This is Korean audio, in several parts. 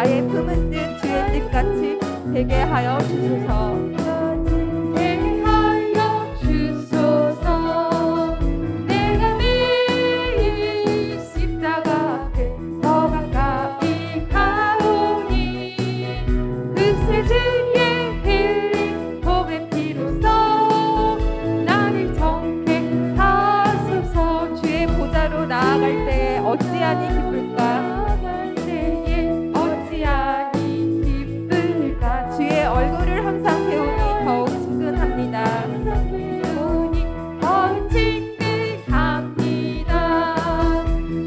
나의 품은 뜻 주의 뜻같이 되게 하여 주소서. 되게 하여 주소서. 내가 매일 십자가 앞에 더 가까이 가오니 그새 주의 흘린 복의 피로써 나를 정케 하소서. 주의 보좌로 나아갈 때에 어찌하니 기쁠까? 어찌하니 기쁠까? 주의 얼굴을 항상 배우니 더욱 친근합니다. 배우니 더욱 친근합니다.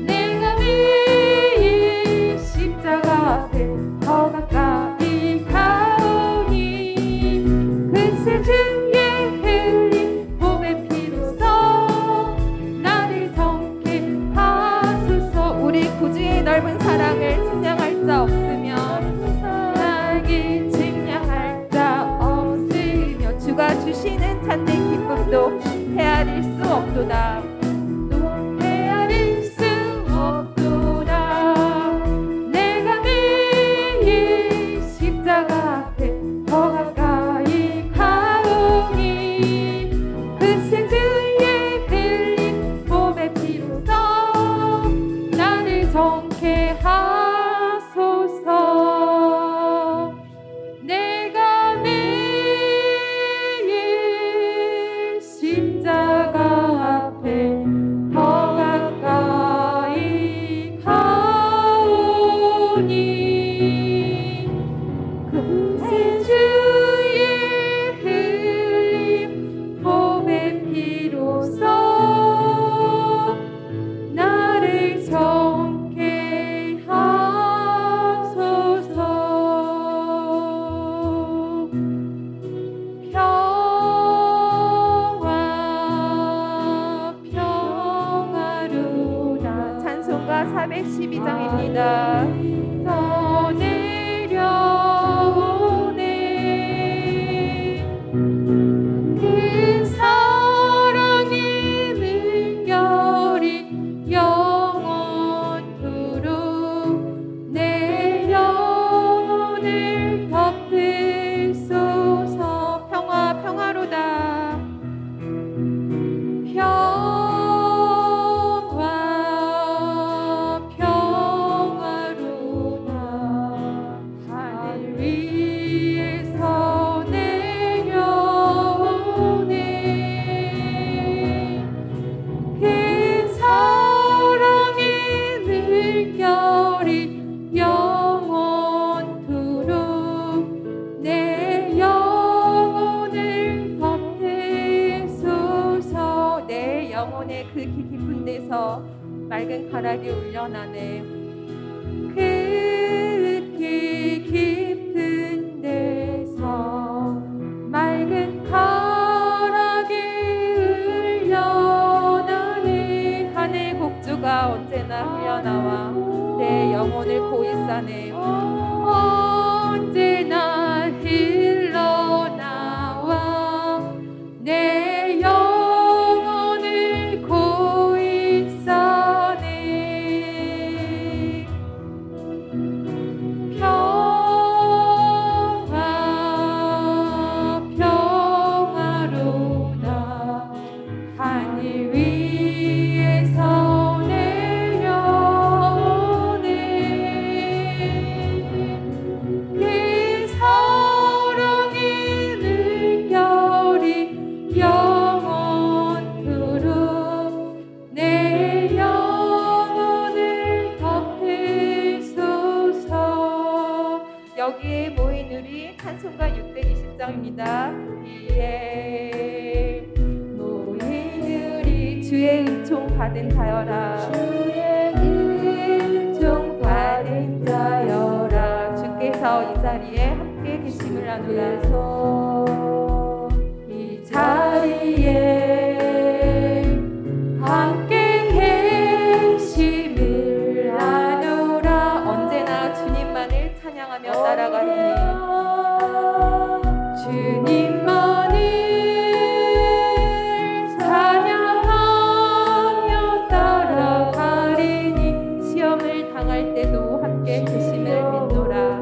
내가 매일 십자가 앞에 더 가까이 가오니 그새 주의 흘린 복의 피로써 나를 정케 하소서. 우리 구주의 넓은 사랑을 측량할 자 없으며 나에게 측량할 자 없으며 주가 주시는 참된 기쁨도 헤아릴 수 없도다. 헤아릴 수 없도다. 내가 매일 십자가 앞에 더 가까이 가오니 그새 주의 흘린 복의 피로써 나를 정케 하소서. 내가 매일 십자가 앞에 더 가까이 가오니 그새 주의 흘린 복의 피로써 나를 정케 하소서. 평화로다. 찬송가 412장입니다. 더 내려오네. 그 사랑의 물결이 영원토록 내 영혼을 덮으소서. 평화로다. 평화로다. 하늘 위에서 내려오네. 그 사랑의 물결이 영원토록 내 영혼을 덮으소서. 내 영혼의 그 깊은 데서 맑은 가락이 울려나네. 그 깊은 데서 맑은 가락이 울려나네. 하늘 곡주가 언제나 흘려나와 내 영혼을 고이 싸네. 언제나 흘러나와 내 영혼을 고이 싸네. 평화로다. 하늘 위에서 내려오네. 그 사랑의 물결이 영원토록 내 영혼을 덮으소서. 여기에 모인 우리 찬송가 620장입니다. 이에 모인 우리 주의 은총 받은 자여라. 주의 은총 받은 자여라. 주께서 이 자리에 함께 계심을 아노라. 이 자리에 함께 계심을 아노라. 언제나 주님만을 찬양하며 따라가니 주님만을 찬양하며 따라가리니 시험을 당할 때도 함께 계심을 믿노라.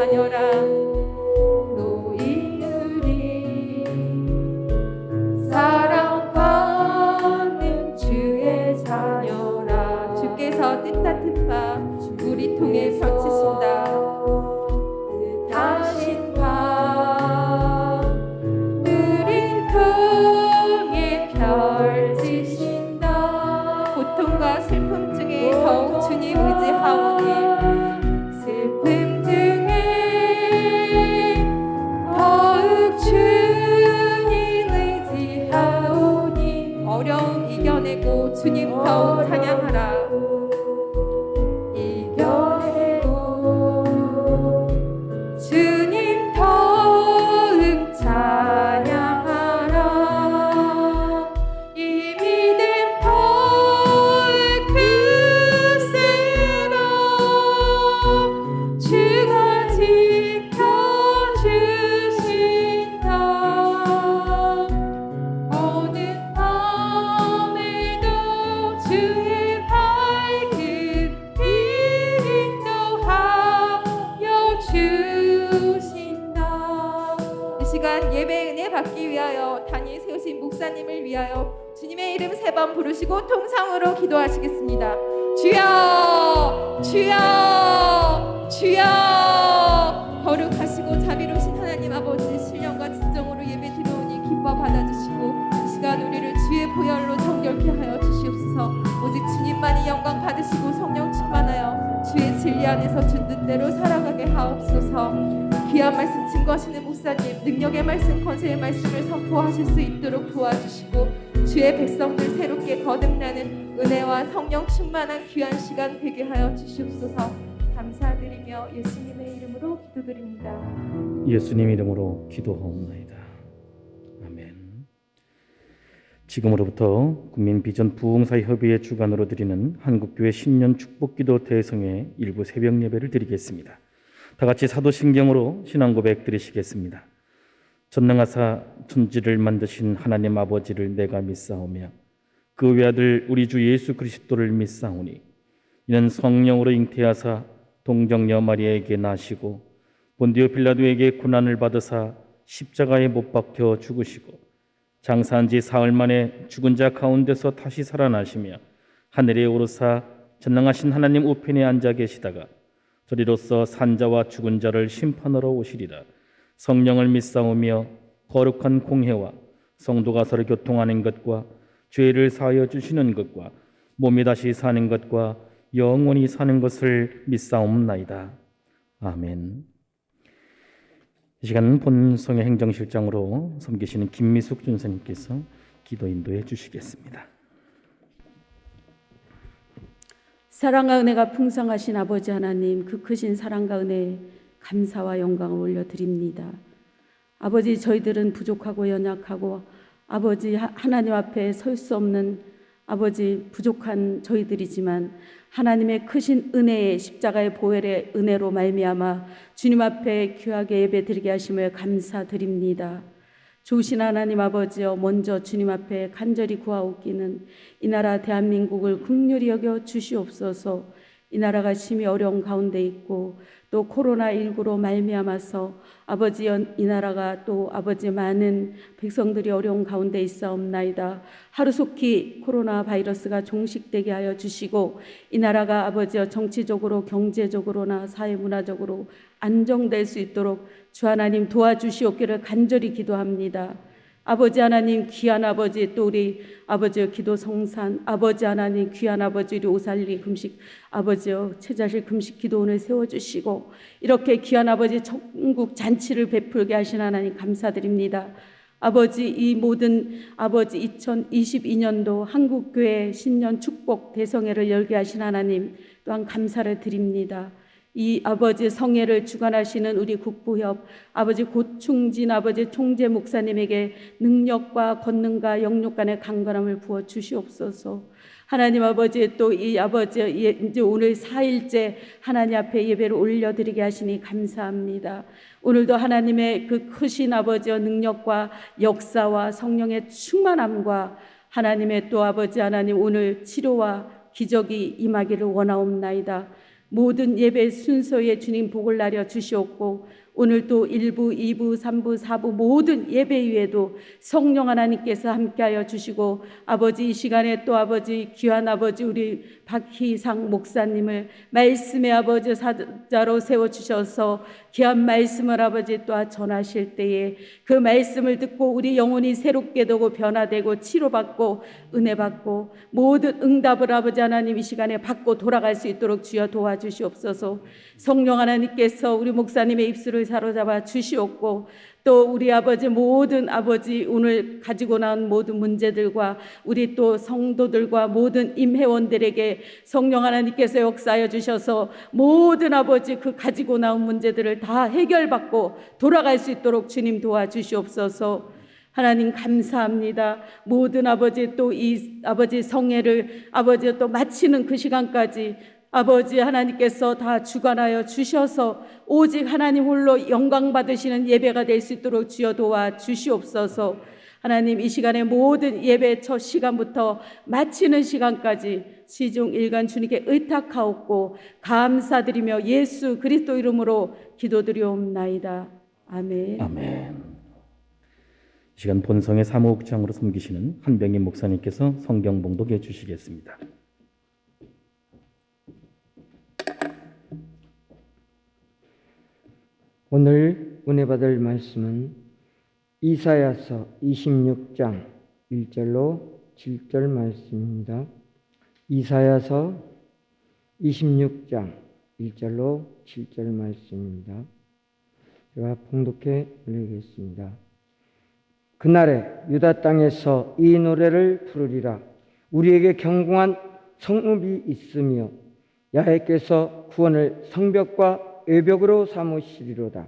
자녀라 노인들이 사랑받는 주의 자녀라 주께서 뜻하신 바 우리 통해 설치신다 뜻하신 바 우리 통해 펼치신다 고통과 슬픔 중에 더욱 주님 의지하오니 슬픔 중에 더욱 주님 의지하오니 어려움 이겨내고 주님 더욱 찬양하라 이겨내고 주님 더욱 찬양하라 이 믿음 더욱 크세라 주가 지켜주신다 어느 밤에도 주의 밝은 빛 인도하여 주신다 이 시간 예배 은혜 받기 위하여 단위 세우신 목사님을 위하여 주님의 이름 3번 부르시고 통성으로 기도하시겠습니다. 주여 주여 주여 거룩하시고 자비로우신 하나님 아버지 신령과 진정으로 예배 드려오니 기뻐 받아주시고 이 시간 우리를 주의 보혈로 정결케 하여 주시옵소서 오직 주님만이 영광 받으시고 성령 충만하여 주의 진리 안에서 준든 대로 살아가게 하옵소서 귀한 말씀 증거하시는 목사님 능력의 말씀 권세의 말씀을 선포하실 수 있도록 도와주시고 주의 백성들 새롭게 거듭나는 은혜와 성령 충만한 귀한 시간 되게 하여 주시옵소서 감사드리며 예수님의 이름으로 기도드립니다. 예수님 이름으로 기도하옵나이다. 아멘. 지금으로부터 국민 비전 부흥사 협의회 주관으로 드리는 한국교회 신년 축복기도 대성회 일부 새벽 예배를 드리겠습니다. 다 같이 사도신경으로 신앙 고백 드리시겠습니다. 전능하사 천지를 만드신 하나님 아버지를 내가 믿사오며 그 외아들 우리 주 예수 그리스도를 믿사오니 이는 성령으로 잉태하사 동정녀 마리아에게 나시고 본디오 빌라도에게 고난을 받으사 십자가에 못 박혀 죽으시고 장사한 지 사흘 만에 죽은 자 가운데서 다시 살아나시며 하늘에 오르사 전능하신 하나님 우편에 앉아 계시다가 저리로서 산자와 죽은 자를 심판하러 오시리라. 성령을 믿사오며 거룩한 공회와 성도가 서로 교통하는 것과 죄를 사하여 주시는 것과 몸이 다시 사는 것과 영원히 사는 것을 믿사옵나이다. 아멘. 이 시간 본성의 행정실장으로 섬기시는 김미숙 준사님께서 기도 인도해 주시겠습니다. 사랑과 은혜가 풍성하신 아버지 하나님, 그 크신 사랑과 은혜에 감사와 영광을 올려드립니다. 아버지, 저희들은 부족하고 연약하고 아버지 하나님 앞에 설 수 없는 아버지 부족한 저희들이지만 하나님의 크신 은혜의 십자가의 보혈의 은혜로 말미암아 주님 앞에 귀하게 예배드리게 하심을 감사드립니다. 좋으신 하나님 아버지여, 먼저 주님 앞에 간절히 구하옵기는 이 나라 대한민국을 긍휼히 여겨 주시옵소서. 이 나라가 심히 어려운 가운데 있고 또 코로나19로 말미암아서 아버지 이 나라가 또 아버지 많은 백성들이 어려운 가운데 있사옵나이다. 하루속히 코로나 바이러스가 종식되게 하여 주시고 이 나라가 아버지여 정치적으로 경제적으로나 사회문화적으로 안정될 수 있도록 주 하나님 도와주시옵기를 간절히 기도합니다. 아버지 하나님, 귀한 아버지, 또 우리 아버지의 기도 성산 아버지 하나님, 귀한 아버지, 우리 오살리 금식 아버지여 채자실 금식 기도원을 세워주시고 이렇게 귀한 아버지 천국 잔치를 베풀게 하신 하나님 감사드립니다. 아버지, 이 모든 아버지 2022년도 한국교회 신년 축복 대성회를 열게 하신 하나님 또한 감사를 드립니다. 이 아버지 성회를 주관하시는 우리 국부협 아버지 고충진 아버지 총재 목사님에게 능력과 권능과 영육 간의 강건함을 부어 주시옵소서. 하나님 아버지, 또 이 아버지 이제 오늘 4일째 하나님 앞에 예배를 올려드리게 하시니 감사합니다. 오늘도 하나님의 그 크신 아버지의 능력과 역사와 성령의 충만함과 하나님의 또 아버지 하나님 오늘 치료와 기적이 임하기를 원하옵나이다. 모든 예배 순서에 주님 복을 나려 주시옵고 오늘 또 1부, 2부, 3부, 4부 모든 예배 위에도 성령 하나님께서 함께하여 주시고 아버지 이 시간에 또 아버지 귀한 아버지 우리 박희상 목사님을 말씀의 아버지 사자로 세워주셔서 귀한 말씀을 아버지 또 전하실 때에 그 말씀을 듣고 우리 영혼이 새롭게 되고 변화되고 치료받고 은혜받고 모든 응답을 아버지 하나님 이 시간에 받고 돌아갈 수 있도록 주여 도와주시옵소서. 성령 하나님께서 우리 목사님의 입술을 사로잡아 주시옵고 또 우리 아버지 모든 아버지 오늘 가지고 나온 모든 문제들과 우리 또 성도들과 모든 임회원들에게 성령 하나님께서 역사하여 주셔서 모든 아버지 그 가지고 나온 문제들을 다 해결받고 돌아갈 수 있도록 주님 도와주시옵소서. 하나님 감사합니다. 모든 아버지 또 이 아버지 성회를 아버지 또 마치는 그 시간까지 아버지 하나님께서 다 주관하여 주셔서 오직 하나님 홀로 영광 받으시는 예배가 될 수 있도록 주여 도와 주시옵소서. 하나님 이 시간에 모든 예배 첫 시간부터 마치는 시간까지 시중 일관 주님께 의탁하옵고 감사드리며 예수 그리스도 이름으로 기도드리옵나이다. 아멘. 아멘. 이 시간 본성의 사무국장으로 섬기시는 한병임 목사님께서 성경 봉독해 주시겠습니다. 오늘 은혜 받을 말씀은 이사야서 26장 1절로 7절 말씀입니다. 이사야서 26장 1절로 7절 말씀입니다. 제가 봉독해 드리겠습니다. 그날에 유다 땅에서 이 노래를 부르리라. 우리에게 경공한 성읍이 있으며 야훼께서 구원을 성벽과 외벽으로 삼으시리로다.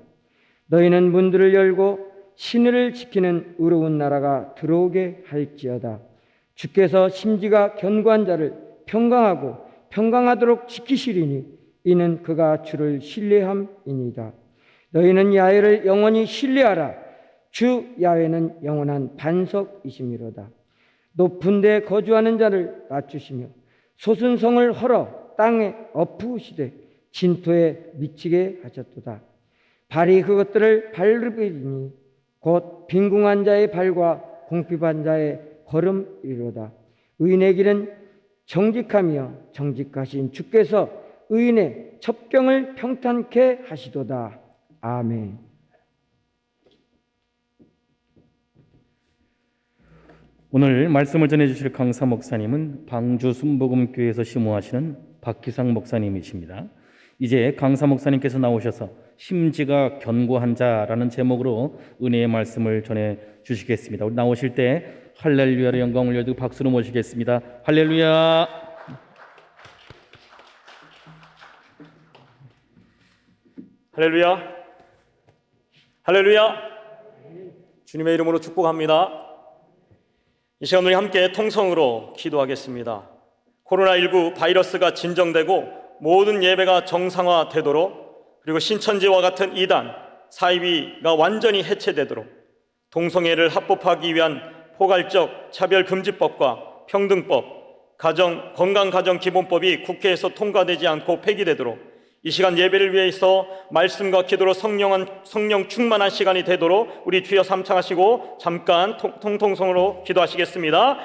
너희는 문들을 열고 신을 지키는 의로운 나라가 들어오게 할지어다. 주께서 심지가 견고한 자를 평강하고 평강하도록 지키시리니 이는 그가 주를 신뢰함이니이다. 너희는 야훼를 영원히 신뢰하라. 주 야훼는 영원한 반석이심이로다. 높은 데 거주하는 자를 낮추시며 솟은 성을 헐어 땅에 엎으시되 진토에 미치게 하셨도다. 발이 그것들을 밟으리니 곧 빈궁한 자의 발과 궁핍한 자의 걸음이로다. 의인의 길은 정직하며 정직하신 주께서 의인의 첩경을 평탄케 하시도다. 아멘. 오늘 말씀을 전해주실 강사 목사님은 방주 순복음교회에서 심호하시는 박희상 목사님이십니다. 이제 강사 목사님께서 나오셔서 심지가 견고한 자라는 제목으로 은혜의 말씀을 전해 주시겠습니다. 우리 나오실 때 할렐루야의 영광을 올려드리고 박수로 모시겠습니다. 할렐루야. 할렐루야. 할렐루야. 주님의 이름으로 축복합니다. 이 시간 우리 함께 통성으로 기도하겠습니다. 코로나19 바이러스가 진정되고 모든 예배가 정상화되도록, 그리고 신천지와 같은 이단, 사이비가 완전히 해체되도록 동성애를 합법화하기 위한 포괄적 차별금지법과 평등법, 건강가정기본법이 국회에서 통과되지 않고 폐기되도록 이 시간 예배를 위해서 말씀과 기도로 성령 충만한 시간이 되도록 우리 주여 삼창하시고 잠깐 통성으로 기도하시겠습니다.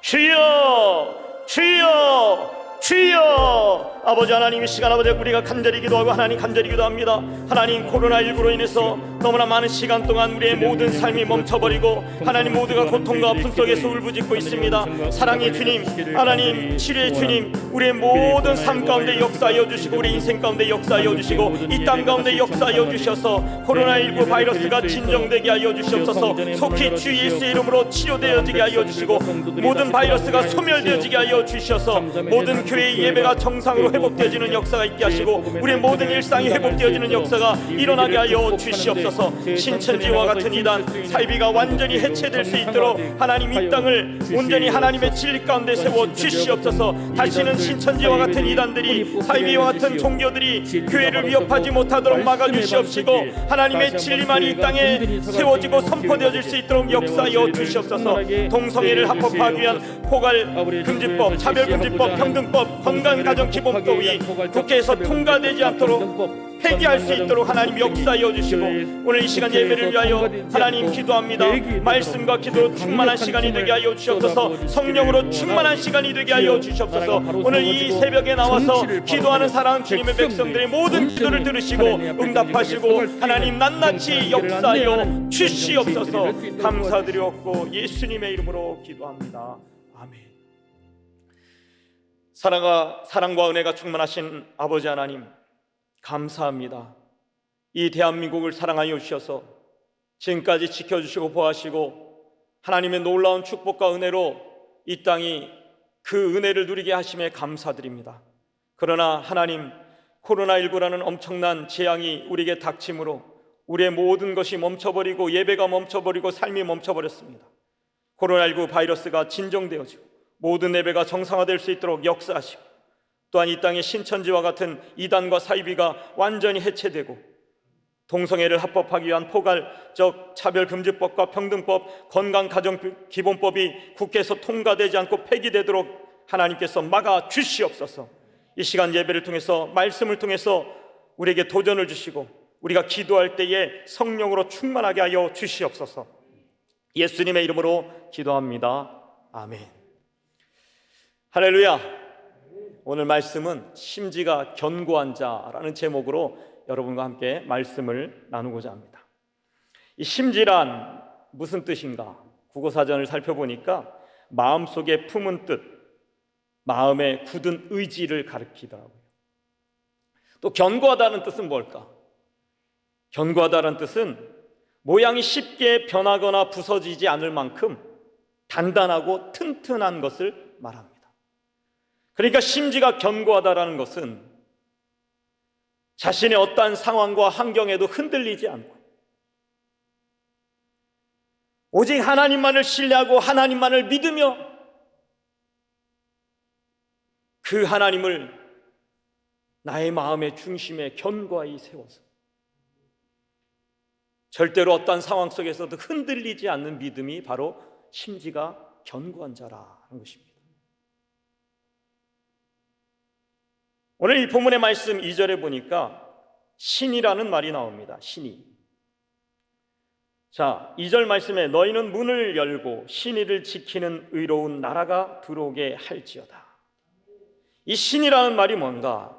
주여, 주여, 주여. 아버지 하나님, 이 시간 아버지 우리가 간절히 기도하고 하나님 간절히 기도합니다. 하나님, 코로나19로 인해서 너무나 많은 시간 동안 우리의 모든 삶이 멈춰버리고 하나님 모두가 고통과 아픔 속에서 울부짖고 있습니다. 사랑의 주님, 하나님 치료의 주님, 우리의 모든 삶 가운데 역사하여 주시고 우리 인생 가운데 역사하여 주시고 이 땅 가운데 역사하여 주셔서 코로나19 바이러스가 진정되게 하여 주시옵소서. 속히 주 예수의 이름으로 치료되어지게 하여 주시고 모든 바이러스가 소멸되어지게 하여 주셔서 모든 교회의 예배가 정상으로 회복되어지는 역사가 있게 하시고 우리의 모든 일상이 회복되어지는 역사가 일어나게 하여 주시옵소서. 주시옵소서. 신천지와 같은 이단 사이비가 완전히 해체될 수 있도록 하나님 이 땅을 온전히 하나님의 진리 가운데 세워 주시옵소서. 다시는 신천지와 같은 이단들이 사이비와 같은 종교들이 교회를 위협하지 못하도록 막아주시옵시고 하나님의 진리만이 이 땅에 세워지고 선포되어질 수 있도록 역사하여 주시옵소서. 동성애를 합법화하기 위한 포괄 금지법, 차별금지법, 평등법, 건강가정기본법이 국회에서 통과되지 않도록 폐기할 수 있도록 하나님 역사하여 주시고 오늘 이 시간 예배를 위하여 하나님 기도합니다. 말씀과 기도로 충만한 시간이 되게 하여 주시옵소서. 성령으로 충만한 시간이 되게 하여 주시옵소서. 오늘 이 새벽에 나와서 기도하는 사랑하는 주님의 백성들의 모든 기도를 들으시고 응답하시고 하나님 낱낱이 역사하여 주시옵소서. 감사드렸고 예수님의 이름으로 기도합니다. 아멘. 사랑과 은혜가 충만하신 아버지 하나님 감사합니다. 이 대한민국을 사랑하여 주셔서 지금까지 지켜주시고 보호하시고 하나님의 놀라운 축복과 은혜로 이 땅이 그 은혜를 누리게 하심에 감사드립니다. 그러나 하나님 코로나19라는 엄청난 재앙이 우리에게 닥침으로 우리의 모든 것이 멈춰버리고 예배가 멈춰버리고 삶이 멈춰버렸습니다. 코로나19 바이러스가 진정되어지고 모든 예배가 정상화될 수 있도록 역사하시고 또한 이 땅의 신천지와 같은 이단과 사이비가 완전히 해체되고 동성애를 합법하기 위한 포괄적 차별금지법과 평등법, 건강가정기본법이 국회에서 통과되지 않고 폐기되도록 하나님께서 막아 주시옵소서. 이 시간 예배를 통해서 말씀을 통해서 우리에게 도전을 주시고 우리가 기도할 때에 성령으로 충만하게 하여 주시옵소서. 예수님의 이름으로 기도합니다. 아멘. 할렐루야. 오늘 말씀은 심지가 견고한 자라는 제목으로 여러분과 함께 말씀을 나누고자 합니다. 이 심지란 무슨 뜻인가? 국어사전을 살펴보니까 마음속에 품은 뜻, 마음에 굳은 의지를 가리키더라고요. 또 견고하다는 뜻은 뭘까? 견고하다는 뜻은 모양이 쉽게 변하거나 부서지지 않을 만큼 단단하고 튼튼한 것을 말합니다. 그러니까 심지가 견고하다라는 것은 자신의 어떠한 상황과 환경에도 흔들리지 않고 오직 하나님만을 신뢰하고 하나님만을 믿으며 그 하나님을 나의 마음의 중심에 견고히 세워서 절대로 어떠한 상황 속에서도 흔들리지 않는 믿음이 바로 심지가 견고한 자라는 것입니다. 오늘 이 본문의 말씀 2절에 보니까 신이라는 말이 나옵니다. 신이. 자, 2절 말씀에 너희는 문을 열고 신의를 지키는 의로운 나라가 들어오게 할지어다. 이 신이라는 말이 뭔가?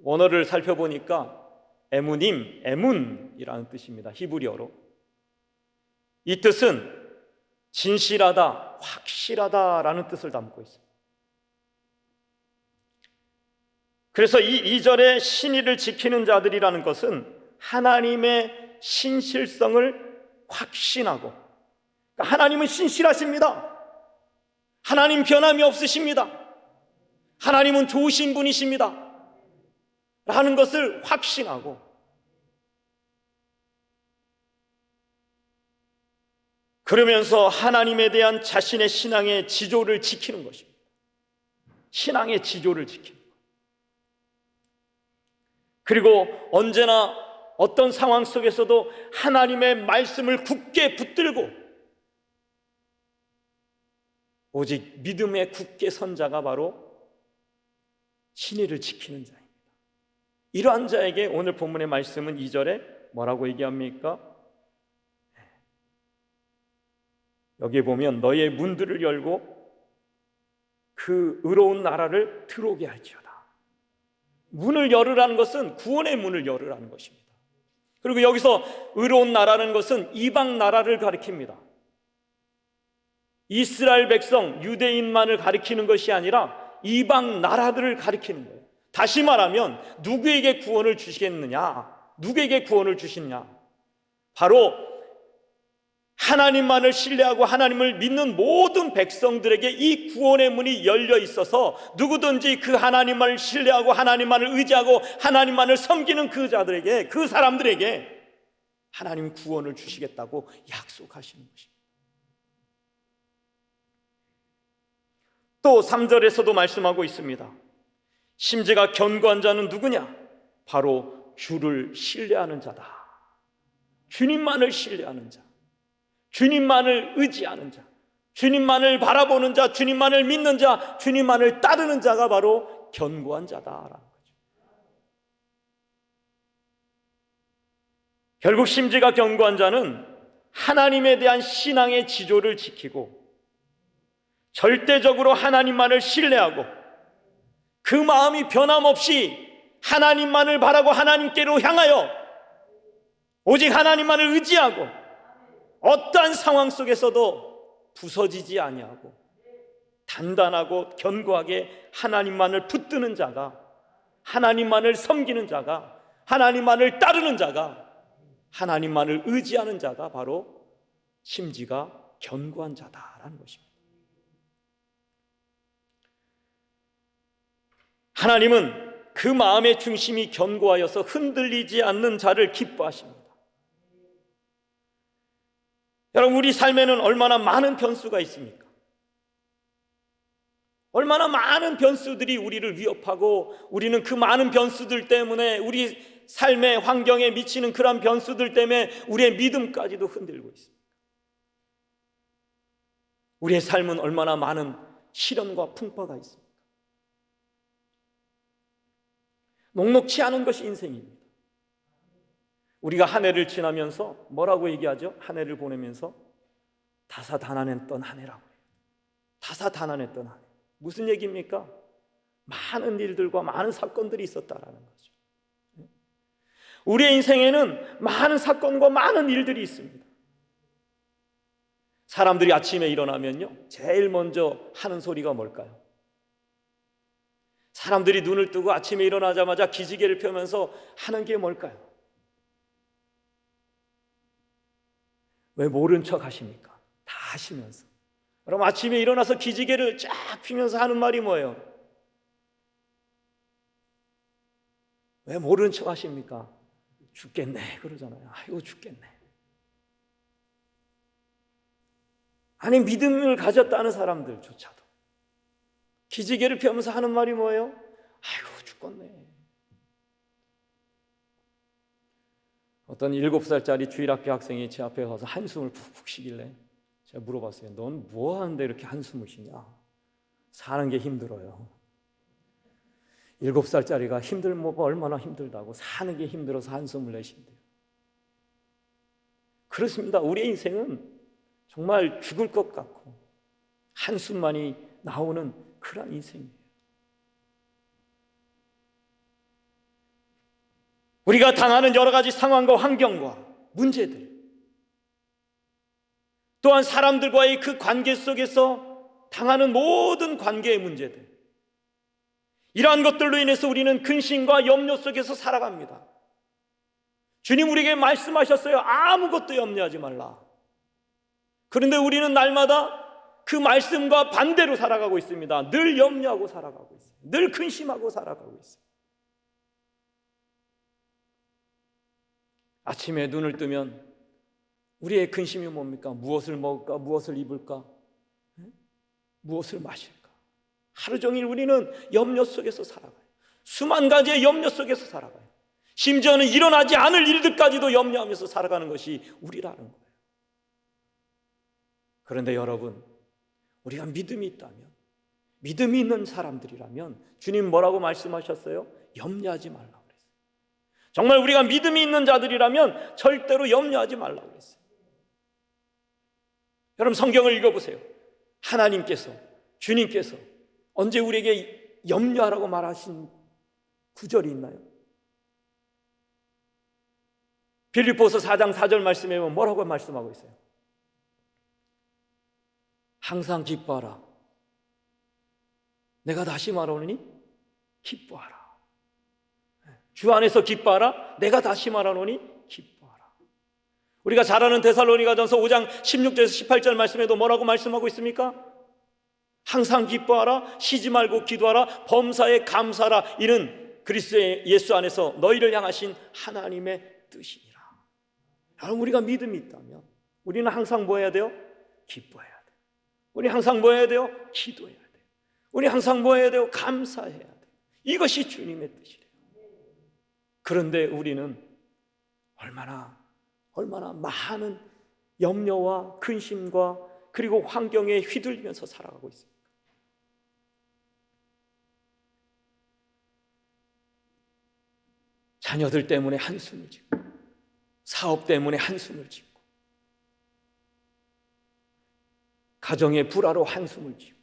원어를 살펴보니까 에무님, 에문이라는 뜻입니다. 히브리어로. 이 뜻은 진실하다, 확실하다라는 뜻을 담고 있습니다. 그래서 이 2절에 신의를 지키는 자들이라는 것은 하나님의 신실성을 확신하고, 그러니까 하나님은 신실하십니다. 하나님 변함이 없으십니다. 하나님은 좋으신 분이십니다. 라는 것을 확신하고, 그러면서 하나님에 대한 자신의 신앙의 지조를 지키는 것입니다. 신앙의 지조를 지키는 것. 그리고 언제나 어떤 상황 속에서도 하나님의 말씀을 굳게 붙들고 오직 믿음에 굳게 선 자가 바로 신의를 지키는 자입니다. 이러한 자에게 오늘 본문의 말씀은 2절에 뭐라고 얘기합니까? 여기에 보면 너희의 문들을 열고 그 의로운 나라를 들어오게 할지어다. 문을 열으라는 것은 구원의 문을 열으라는 것입니다. 그리고 여기서 의로운 나라는 것은 이방 나라를 가리킵니다. 이스라엘 백성, 유대인만을 가리키는 것이 아니라 이방 나라들을 가리키는 거예요. 다시 말하면 누구에게 구원을 주시겠느냐? 누구에게 구원을 주시느냐? 바로 하나님만을 신뢰하고 하나님을 믿는 모든 백성들에게 이 구원의 문이 열려 있어서 누구든지 그 하나님만을 신뢰하고 하나님만을 의지하고 하나님만을 섬기는 그 자들에게, 그 사람들에게 하나님 구원을 주시겠다고 약속하시는 것입니다. 또 3절에서도 말씀하고 있습니다. 심지가 견고한 자는 누구냐? 바로 주를 신뢰하는 자다. 주님만을 신뢰하는 자, 주님만을 의지하는 자, 주님만을 바라보는 자, 주님만을 믿는 자, 주님만을 따르는 자가 바로 견고한 자다라는 거죠. 결국 심지가 견고한 자는 하나님에 대한 신앙의 지조를 지키고 절대적으로 하나님만을 신뢰하고 그 마음이 변함없이 하나님만을 바라고 하나님께로 향하여 오직 하나님만을 의지하고 어떠한 상황 속에서도 부서지지 아니하고 단단하고 견고하게 하나님만을 붙드는 자가, 하나님만을 섬기는 자가, 하나님만을 따르는 자가, 하나님만을 의지하는 자가 바로 심지가 견고한 자다라는 것입니다. 하나님은 그 마음의 중심이 견고하여서 흔들리지 않는 자를 기뻐하십니다. 여러분, 우리 삶에는 얼마나 많은 변수가 있습니까? 얼마나 많은 변수들이 우리를 위협하고 우리는 그 많은 변수들 때문에 우리 삶의 환경에 미치는 그런 변수들 때문에 우리의 믿음까지도 흔들고 있습니다. 우리의 삶은 얼마나 많은 시련과 풍파가 있습니까? 녹록치 않은 것이 인생입니다. 우리가 한 해를 지나면서 뭐라고 얘기하죠? 한 해를 보내면서 다사다난했던 한 해라고 해요. 다사다난했던 한 해. 무슨 얘기입니까? 많은 일들과 많은 사건들이 있었다라는 거죠. 우리의 인생에는 많은 사건과 많은 일들이 있습니다. 사람들이 아침에 일어나면요, 제일 먼저 하는 소리가 뭘까요? 사람들이 눈을 뜨고 아침에 일어나자마자 기지개를 펴면서 하는 게 뭘까요? 왜 모른 척 하십니까? 다 하시면서. 그럼 아침에 일어나서 기지개를 쫙 피면서 하는 말이 뭐예요? 왜 모른 척 하십니까? 죽겠네 그러잖아요. 아이고 죽겠네. 아니, 믿음을 가졌다는 사람들조차도 기지개를 펴면서 하는 말이 뭐예요? 아이고 죽겠네. 어떤 7살짜리 주일학교 학생이 제 앞에 와서 한숨을 푹푹 쉬길래 제가 물어봤어요. 넌 뭐 하는데 이렇게 한숨을 쉬냐? 사는 게 힘들어요. 7살짜리가 뭐가 얼마나 힘들다고, 사는 게 힘들어서 한숨을 내쉰대요. 그렇습니다. 우리의 인생은 정말 죽을 것 같고 한숨만이 나오는 그런 인생이에요. 우리가 당하는 여러 가지 상황과 환경과 문제들, 또한 사람들과의 그 관계 속에서 당하는 모든 관계의 문제들, 이러한 것들로 인해서 우리는 근심과 염려 속에서 살아갑니다. 주님 우리에게 말씀하셨어요. 아무것도 염려하지 말라. 그런데 우리는 날마다 그 말씀과 반대로 살아가고 있습니다. 늘 염려하고 살아가고 있어요. 늘 근심하고 살아가고 있어요. 아침에 눈을 뜨면 우리의 근심이 뭡니까? 무엇을 먹을까? 무엇을 입을까? 무엇을 마실까? 하루 종일 우리는 염려 속에서 살아가요. 수만 가지의 염려 속에서 살아가요. 심지어는 일어나지 않을 일들까지도 염려하면서 살아가는 것이 우리라는 거예요. 그런데 여러분, 우리가 믿음이 있다면, 믿음이 있는 사람들이라면 주님 뭐라고 말씀하셨어요? 염려하지 말라고 그랬어요. 정말 우리가 믿음이 있는 자들이라면 절대로 염려하지 말라고 그랬어요. 여러분, 성경을 읽어보세요. 하나님께서, 주님께서 언제 우리에게 염려하라고 말하신 구절이 있나요? 빌립보서 4장 4절 말씀에 보면 뭐라고 말씀하고 있어요? 항상 기뻐하라. 내가 다시 말하노니 기뻐하라. 주 안에서 기뻐하라. 내가 다시 말하노니 기뻐하라. 우리가 잘 아는 데살로니가전서 5장 16절에서 18절 말씀에도 뭐라고 말씀하고 있습니까? 항상 기뻐하라. 쉬지 말고 기도하라. 범사에 감사하라. 이는 그리스도 예수 안에서 너희를 향하신 하나님의 뜻이니라. 여러분, 우리가 믿음이 있다면 우리는 항상 뭐 해야 돼요? 기뻐해야 돼요. 우리 항상 뭐 해야 돼요? 기도해야 돼요. 우리 항상 뭐 해야 돼요? 감사해야 돼요. 이것이 주님의 뜻이래요. 그런데 우리는 얼마나 많은 염려와 근심과 그리고 환경에 휘둘리면서 살아가고 있습니다. 자녀들 때문에 한숨을 짓고, 사업 때문에 한숨을 짓고, 가정의 불화로 한숨을 짓고,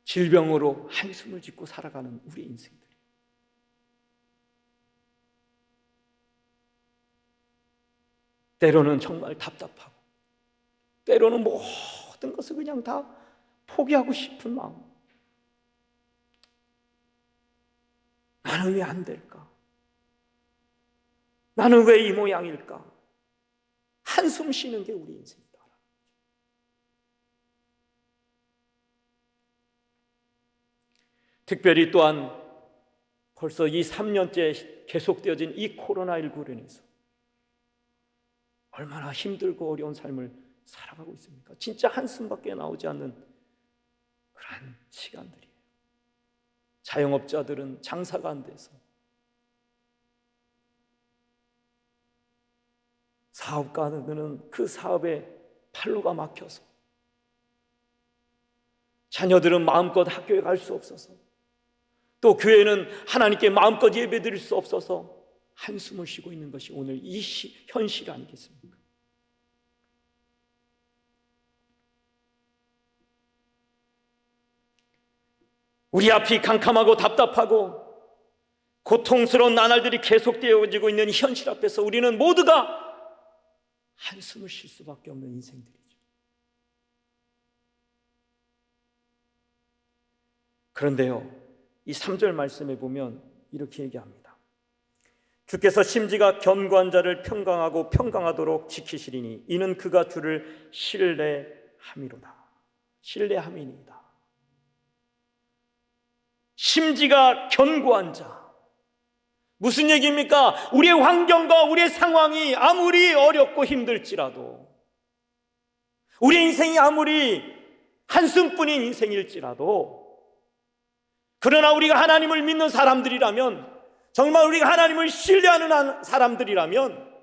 질병으로 한숨을 짓고 살아가는 우리 인생들. 때로는 정말 답답하고, 때로는 모든 것을 그냥 다 포기하고 싶은 마음. 나는 왜 안 될까? 나는 왜 이 모양일까? 한숨 쉬는 게 우리 인생이다. 특별히 또한 벌써 이 3년째 계속되어진 이 코로나19로 인해서 얼마나 힘들고 어려운 삶을 살아가고 있습니까? 진짜 한숨밖에 나오지 않는 그런 시간들이에요. 자영업자들은 장사가 안 돼서, 사업가들은 그 사업에 팔로가 막혀서, 자녀들은 마음껏 학교에 갈 수 없어서, 또 교회는 하나님께 마음껏 예배드릴 수 없어서 한숨을 쉬고 있는 것이 오늘 이 현실 아니겠습니까? 우리 앞이 캄캄하고 답답하고 고통스러운 나날들이 계속되어지고 있는 현실 앞에서 우리는 모두가 한숨을 쉴 수밖에 없는 인생들이죠. 그런데요, 이 3절 말씀에 보면 이렇게 얘기합니다. 주께서 심지가 견고한 자를 평강하고 평강하도록 지키시리니 이는 그가 주를 신뢰함이로다. 신뢰함이니이다. 심지가 견고한 자. 무슨 얘기입니까? 우리의 환경과 우리의 상황이 아무리 어렵고 힘들지라도, 우리의 인생이 아무리 한숨뿐인 인생일지라도, 그러나 우리가 하나님을 믿는 사람들이라면, 정말 우리가 하나님을 신뢰하는 사람들이라면,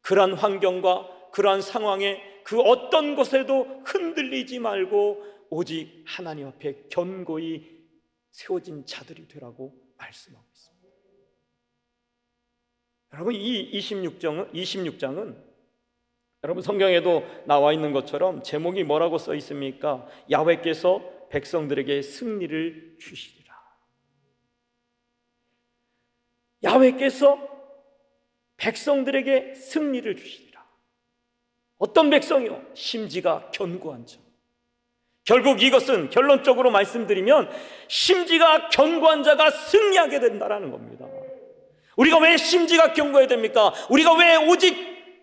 그러한 환경과 그러한 상황에 그 어떤 것에도 흔들리지 말고 오직 하나님 앞에 견고히 세워진 자들이 되라고 말씀하고 있습니다. 여러분, 이 26장은 여러분 성경에도 나와 있는 것처럼 제목이 뭐라고 써 있습니까? 야훼께서 백성들에게 승리를 주시리라. 야훼께서 백성들에게 승리를 주시리라. 어떤 백성이요? 심지가 견고한 자. 결국 이것은 결론적으로 말씀드리면 심지가 견고한 자가 승리하게 된다는 겁니다. 우리가 왜 심지가 견고해야 됩니까? 우리가 왜 오직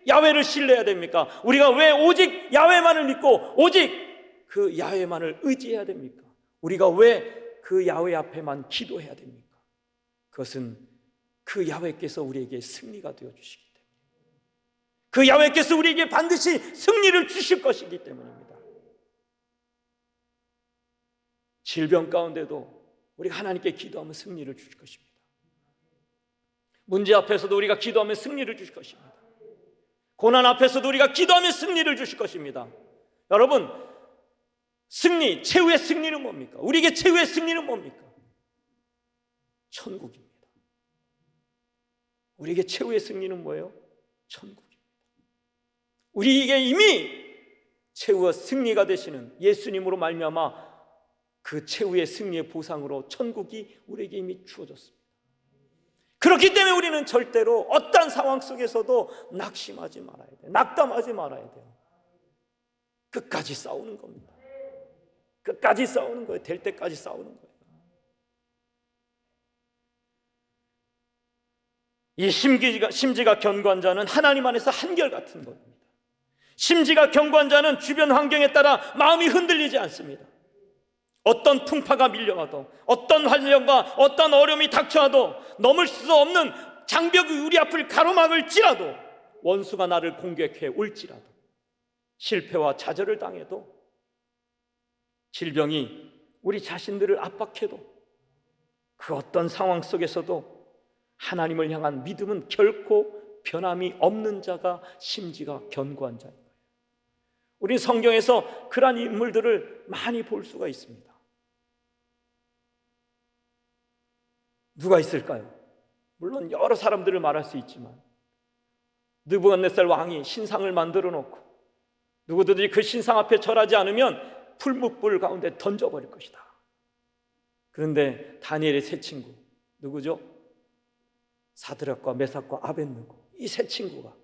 야훼를 신뢰해야 됩니까? 우리가 왜 오직 야훼만을 믿고 오직 그 야훼만을 의지해야 됩니까? 우리가 왜 그 야훼 앞에만 기도해야 됩니까? 그것은 그 야훼께서 우리에게 승리가 되어 주시기 때문에, 그 야훼께서 우리에게 반드시 승리를 주실 것이기 때문입니다. 질병 가운데도 우리가 하나님께 기도하면 승리를 주실 것입니다. 문제 앞에서도 우리가 기도하면 승리를 주실 것입니다. 고난 앞에서도 우리가 기도하면 승리를 주실 것입니다. 여러분, 승리, 최후의 승리는 뭡니까? 우리에게 최후의 승리는 뭡니까? 천국입니다. 우리에게 최후의 승리는 뭐예요? 천국입니다. 우리에게 이미 최후의 승리가 되시는 예수님으로 말미암아 그 최후의 승리의 보상으로 천국이 우리에게 이미 주어졌습니다. 그렇기 때문에 우리는 절대로 어떠한 상황 속에서도 낙심하지 말아야 돼요. 낙담하지 말아야 돼요. 끝까지 싸우는 겁니다. 끝까지 싸우는 거예요. 될 때까지 싸우는 거예요. 이 심지가 견고한 자는 하나님 안에서 한결같은 겁니다. 심지가 견고한 자는 주변 환경에 따라 마음이 흔들리지 않습니다. 어떤 풍파가 밀려와도, 어떤 환경과 어떤 어려움이 닥쳐와도 넘을 수 없는 장벽이 우리 앞을 가로막을지라도, 원수가 나를 공격해 올지라도, 실패와 좌절을 당해도, 질병이 우리 자신들을 압박해도, 그 어떤 상황 속에서도 하나님을 향한 믿음은 결코 변함이 없는 자가 심지가 견고한 자인 거예요. 우리 성경에서 그러한 인물들을 많이 볼 수가 있습니다. 누가 있을까요? 물론 여러 사람들을 말할 수 있지만, 느부갓네살 왕이 신상을 만들어 놓고 누구든지 그 신상 앞에 절하지 않으면 풀무불 가운데 던져버릴 것이다. 그런데 다니엘의 세 친구, 누구죠? 사드락과 메삭과 아벳느고, 이 세 친구가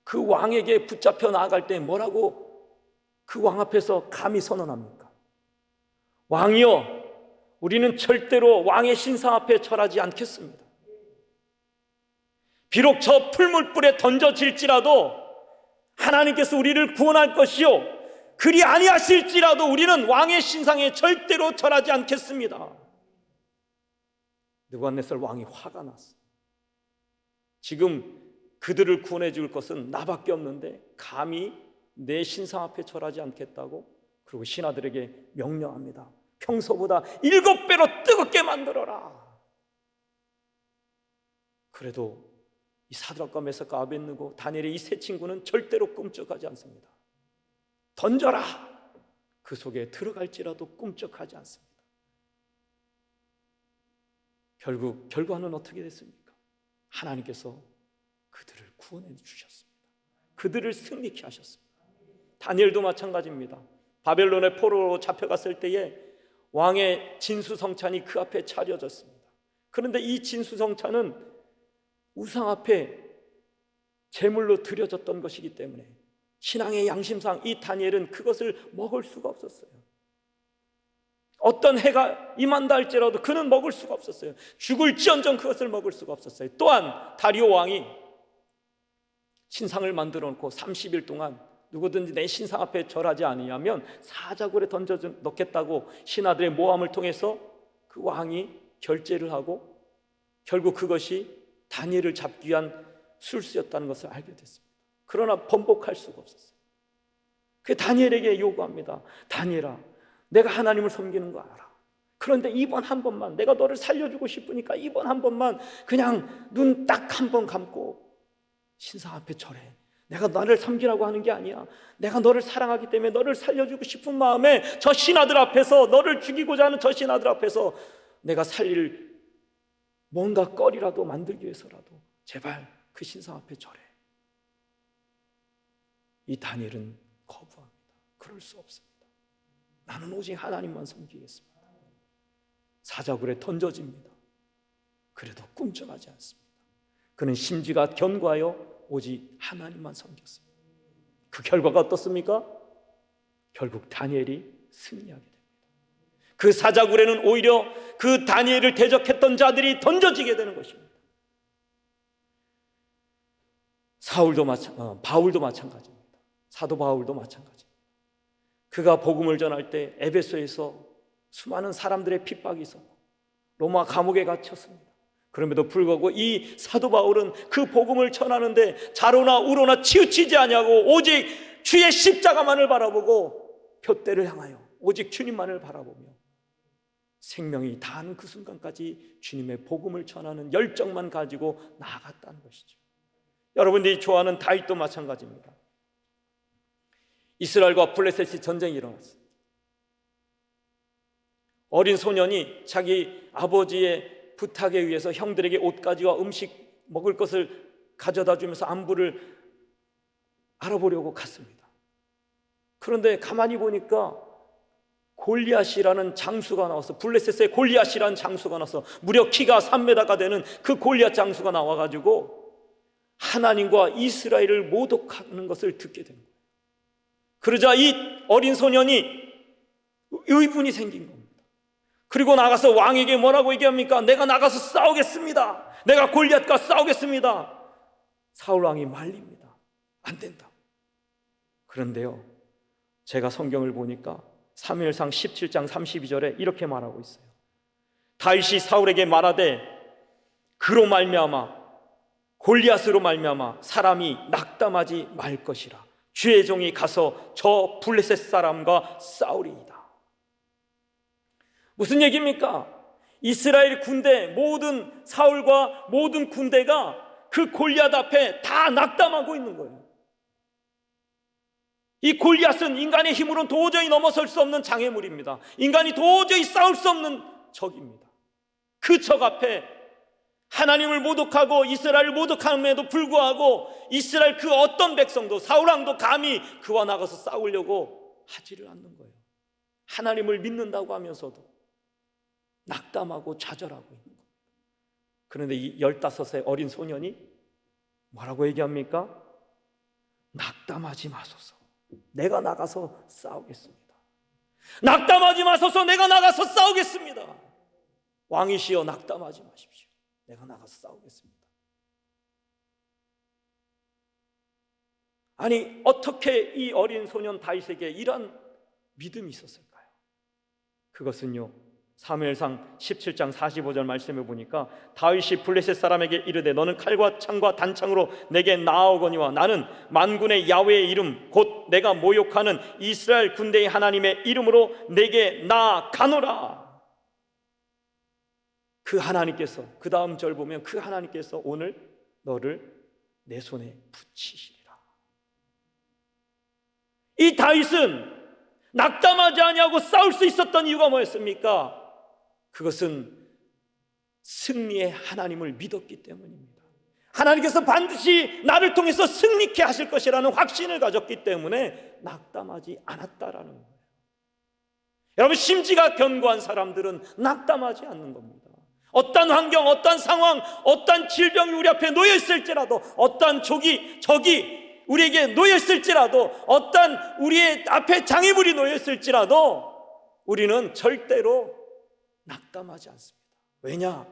그 왕에게 붙잡혀 나아갈 때 뭐라고 그 왕 앞에서 감히 선언합니까? 왕이여, 우리는 절대로 왕의 신상 앞에 절하지 않겠습니다. 비록 저 풀물불에 던져질지라도 하나님께서 우리를 구원할 것이요, 그리 아니하실지라도 우리는 왕의 신상에 절대로 절하지 않겠습니다. 느부갓네살 왕이 화가 났어. 지금 그들을 구원해 줄 것은 나밖에 없는데 감히 내 신상 앞에 절하지 않겠다고? 그리고 신하들에게 명령합니다. 평소보다 7배로 뜨겁게 만들어라. 그래도 이 사드락과 메삭과 아벳느고, 다니엘의 이 세 친구는 절대로 꿈쩍하지 않습니다. 던져라. 그 속에 들어갈지라도 꿈쩍하지 않습니다. 결국 결과는 어떻게 됐습니까? 하나님께서 그들을 구원해 주셨습니다. 그들을 승리케 하셨습니다. 다니엘도 마찬가지입니다. 바벨론의 포로로 잡혀갔을 때에 왕의 진수성찬이 그 앞에 차려졌습니다. 그런데 이 진수성찬은 우상 앞에 제물로 드려졌던 것이기 때문에 신앙의 양심상 이 다니엘은 그것을 먹을 수가 없었어요. 어떤 해가 임한다 할지라도 그는 먹을 수가 없었어요. 죽을지언정 그것을 먹을 수가 없었어요. 또한 다리오 왕이 신상을 만들어 놓고 30일 동안 누구든지 내 신상 앞에 절하지 아니하면 사자굴에 던져 넣겠다고 신하들의 모함을 통해서 그 왕이 결제를 하고, 결국 그것이 다니엘을 잡기 위한 술수였다는 것을 알게 됐습니다. 그러나 번복할 수가 없었어요. 그 다니엘에게 요구합니다. 다니엘아, 내가 하나님을 섬기는 거 알아. 그런데 이번 한 번만, 내가 너를 살려주고 싶으니까 이번 한 번만 그냥 눈 딱 한 번 감고 신상 앞에 절해. 내가 너를 섬기라고 하는 게 아니야. 내가 너를 사랑하기 때문에 너를 살려주고 싶은 마음에 저 신하들 앞에서, 너를 죽이고자 하는 저 신하들 앞에서 내가 살릴 뭔가 거리라도 만들기 위해서라도 제발 그 신상 앞에 절해. 이 다니엘은 거부합니다. 그럴 수 없습니다. 나는 오직 하나님만 섬기겠습니다. 사자굴에 던져집니다. 그래도 꿈쩍하지 않습니다. 그는 심지가 견고하여 오직 하나님만 섬겼습니다. 그 결과가 어떻습니까? 결국 다니엘이 승리하게 됩니다. 그 사자굴에는 오히려 그 다니엘을 대적했던 자들이 던져지게 되는 것입니다. 바울도 마찬가지입니다. 사도 바울도 마찬가지입니다. 그가 복음을 전할 때 에베소에서 수많은 사람들의 핍박이 있었고 로마 감옥에 갇혔습니다. 그럼에도 불구하고 이 사도 바울은 그 복음을 전하는데 자로나 우로나 치우치지 아니하고 오직 주의 십자가만을 바라보고 푯대를 향하여 오직 주님만을 바라보며 생명이 다하는 그 순간까지 주님의 복음을 전하는 열정만 가지고 나아갔다는 것이죠. 여러분들이 좋아하는 다윗도 마찬가지입니다. 이스라엘과 블레셋이 전쟁이 일어났어요. 어린 소년이 자기 아버지의 부탁에 의해서 형들에게 옷가지와 음식 먹을 것을 가져다 주면서 안부를 알아보려고 갔습니다. 그런데 가만히 보니까 골리앗이라는 장수가 나와서, 블레셋의 골리앗이라는 장수가 나와서 무려 키가 3m가 되는 그 골리앗 장수가 나와가지고 하나님과 이스라엘을 모독하는 것을 듣게 된 거예요. 그러자 이 어린 소년이 의분이 생긴 겁니다. 그리고 나가서 왕에게 뭐라고 얘기합니까? 내가 나가서 싸우겠습니다. 내가 골리앗과 싸우겠습니다. 사울 왕이 말립니다. 안 된다. 그런데요, 제가 성경을 보니까 사무엘상 17장 32절에 이렇게 말하고 있어요. 다윗이 사울에게 말하되 그로 말미암아, 골리앗으로 말미암아 사람이 낙담하지 말 것이라. 주의 종이 가서 저 블레셋 사람과 싸우리이다. 무슨 얘기입니까? 이스라엘 군대, 모든 사울과 모든 군대가 그 골리앗 앞에 다 낙담하고 있는 거예요. 이 골리앗은 인간의 힘으로는 도저히 넘어설 수 없는 장애물입니다. 인간이 도저히 싸울 수 없는 적입니다. 그 적 앞에 하나님을 모독하고 이스라엘을 모독함에도 불구하고 이스라엘 그 어떤 백성도, 사울왕도 감히 그와 나가서 싸우려고 하지를 않는 거예요. 하나님을 믿는다고 하면서도 낙담하고 좌절하고 있는 겁니다. 그런데 이 15세 어린 소년이 뭐라고 얘기합니까? 낙담하지 마소서, 내가 나가서 싸우겠습니다. 낙담하지 마소서, 내가 나가서 싸우겠습니다. 왕이시여 낙담하지 마십시오, 내가 나가서 싸우겠습니다. 아니, 어떻게 이 어린 소년 다윗에게 이런 믿음이 있었을까요? 그것은요, 사무엘상 17장 45절 말씀에 보니까 다윗이 블레셋 사람에게 이르되 너는 칼과 창과 단창으로 내게 나아오거니와 나는 만군의 야훼의 이름 곧 내가 모욕하는 이스라엘 군대의 하나님의 이름으로 내게 나아가노라. 그 하나님께서, 그 다음 절 보면 그 하나님께서 오늘 너를 내 손에 붙이시리라. 이 다윗은 낙담하지 아니하고 싸울 수 있었던 이유가 뭐였습니까? 그것은 승리의 하나님을 믿었기 때문입니다. 하나님께서 반드시 나를 통해서 승리케 하실 것이라는 확신을 가졌기 때문에 낙담하지 않았다라는 거예요. 여러분, 심지가 견고한 사람들은 낙담하지 않는 겁니다. 어떤 환경, 어떤 상황, 어떤 질병이 우리 앞에 놓여 있을지라도, 어떤 적이 우리에게 놓여 있을지라도, 어떤 우리의 앞에 장애물이 놓여 있을지라도 우리는 절대로 낙담하지 않습니다. 왜냐?